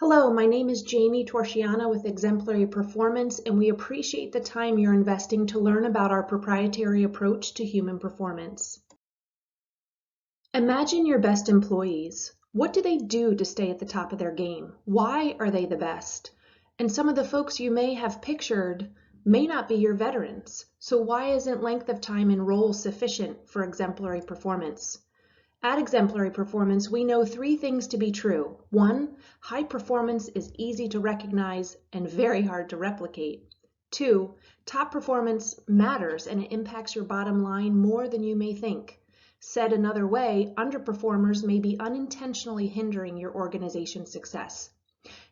Hello, my name is Jamie Torchiana with Exemplary Performance, and we appreciate the time you're investing to learn about our proprietary approach to human performance. Imagine your best employees. What do they do to stay at the top of their game? Why are they the best? And some of the folks you may have pictured may not be your veterans. So why isn't length of time in role sufficient for exemplary performance? At Exemplary Performance, we know three things to be true. One, high performance is easy to recognize and very hard to replicate. Two, top performance matters and it impacts your bottom line more than you may think. Said another way, underperformers may be unintentionally hindering your organization's success.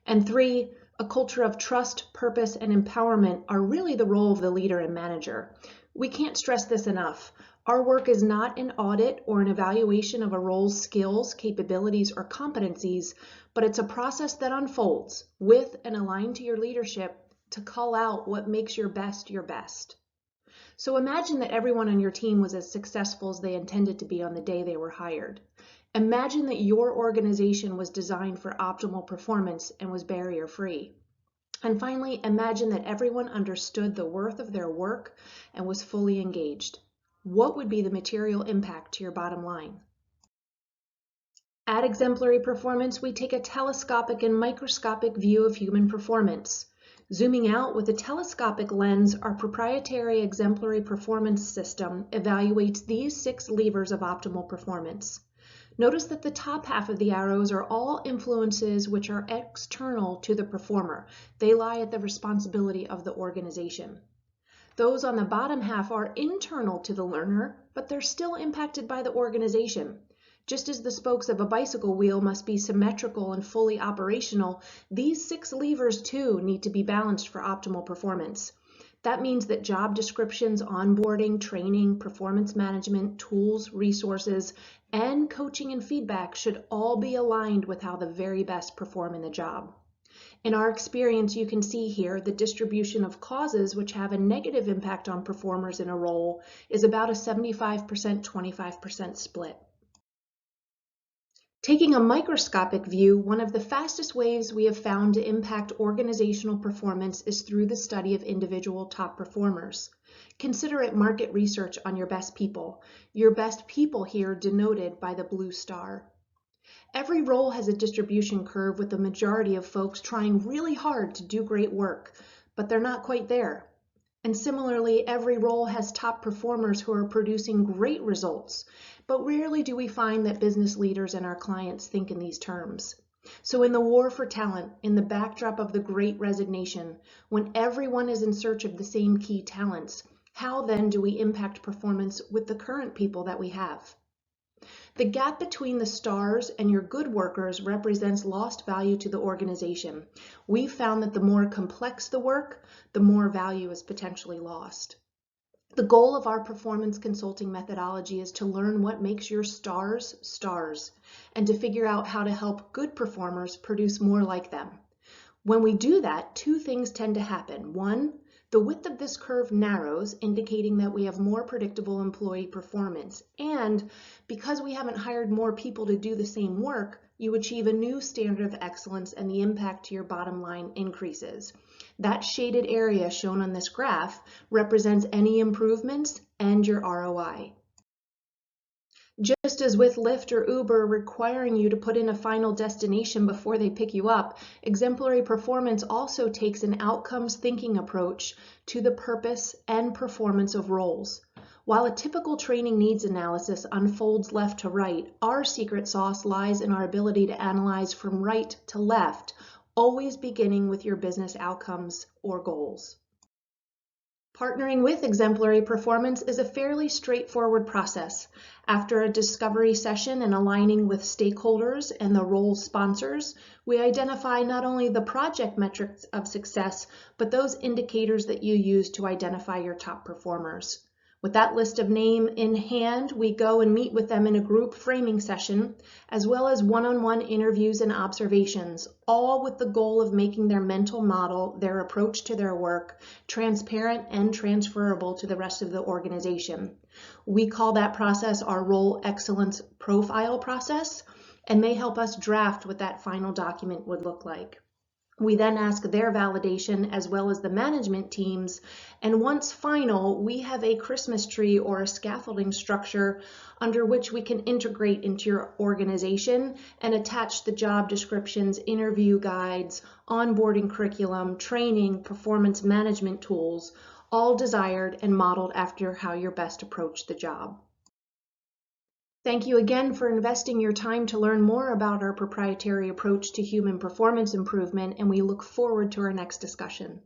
And three, a culture of trust, purpose, and empowerment are really the role of the leader and manager. We can't stress this enough. Our work is not an audit or an evaluation of a role's skills, capabilities, or competencies, but it's a process that unfolds with and aligned to your leadership to call out what makes your best your best. So imagine that everyone on your team was as successful as they intended to be on the day they were hired. Imagine that your organization was designed for optimal performance and was barrier-free. And finally, imagine that everyone understood the worth of their work and was fully engaged. What would be the material impact to your bottom line? At Exemplary Performance, we take a telescopic and microscopic view of human performance. Zooming out with a telescopic lens, our proprietary Exemplary Performance system evaluates these 6 levers of optimal performance. Notice that the top half of the arrows are all influences which are external to the performer. They lie at the responsibility of the organization. Those on the bottom half are internal to the learner, but they're still impacted by the organization. Just as the spokes of a bicycle wheel must be symmetrical and fully operational, these 6 levers too need to be balanced for optimal performance. That means that job descriptions, onboarding, training, performance management, tools, resources, and coaching and feedback should all be aligned with how the very best perform in the job. In our experience, you can see here the distribution of causes which have a negative impact on performers in a role is about a 75%-25% split. Taking a microscopic view, one of the fastest ways we have found to impact organizational performance is through the study of individual top performers. Consider it market research on your best people. Your best people here denoted by the blue star. Every role has a distribution curve with the majority of folks trying really hard to do great work, but they're not quite there. And similarly, every role has top performers who are producing great results, but rarely do we find that business leaders and our clients think in these terms. So in the war for talent, in the backdrop of the Great Resignation, when everyone is in search of the same key talents, how then do we impact performance with the current people that we have? The gap between the stars and your good workers represents lost value to the organization. We've found that the more complex the work, the more value is potentially lost. The goal of our performance consulting methodology is to learn what makes your stars stars and to figure out how to help good performers produce more like them. When we do that, 2 things tend to happen. 1, the width of this curve narrows, indicating that we have more predictable employee performance. And because we haven't hired more people to do the same work, you achieve a new standard of excellence and the impact to your bottom line increases. That shaded area shown on this graph represents any improvements and your ROI. Just as with Lyft or Uber requiring you to put in a final destination before they pick you up, Exemplary Performance also takes an outcomes thinking approach to the purpose and performance of roles. While a typical training needs analysis unfolds left to right, our secret sauce lies in our ability to analyze from right to left, always beginning with your business outcomes or goals. Partnering with Exemplary Performance is a fairly straightforward process. After a discovery session and aligning with stakeholders and the role sponsors, we identify not only the project metrics of success, but those indicators that you use to identify your top performers. With that list of names in hand, we go and meet with them in a group framing session, as well as one-on-one interviews and observations, all with the goal of making their mental model, their approach to their work, transparent and transferable to the rest of the organization. We call that process our role excellence profile process. and they help us draft what that final document would look like. We then ask their validation as well as the management teams, and once final, we have a Christmas tree or a scaffolding structure under which we can integrate into your organization and attach the job descriptions, interview guides, onboarding curriculum, training, performance management tools, all desired and modeled after how you're best approach the job. Thank you again for investing your time to learn more about our proprietary approach to human performance improvement, and we look forward to our next discussion.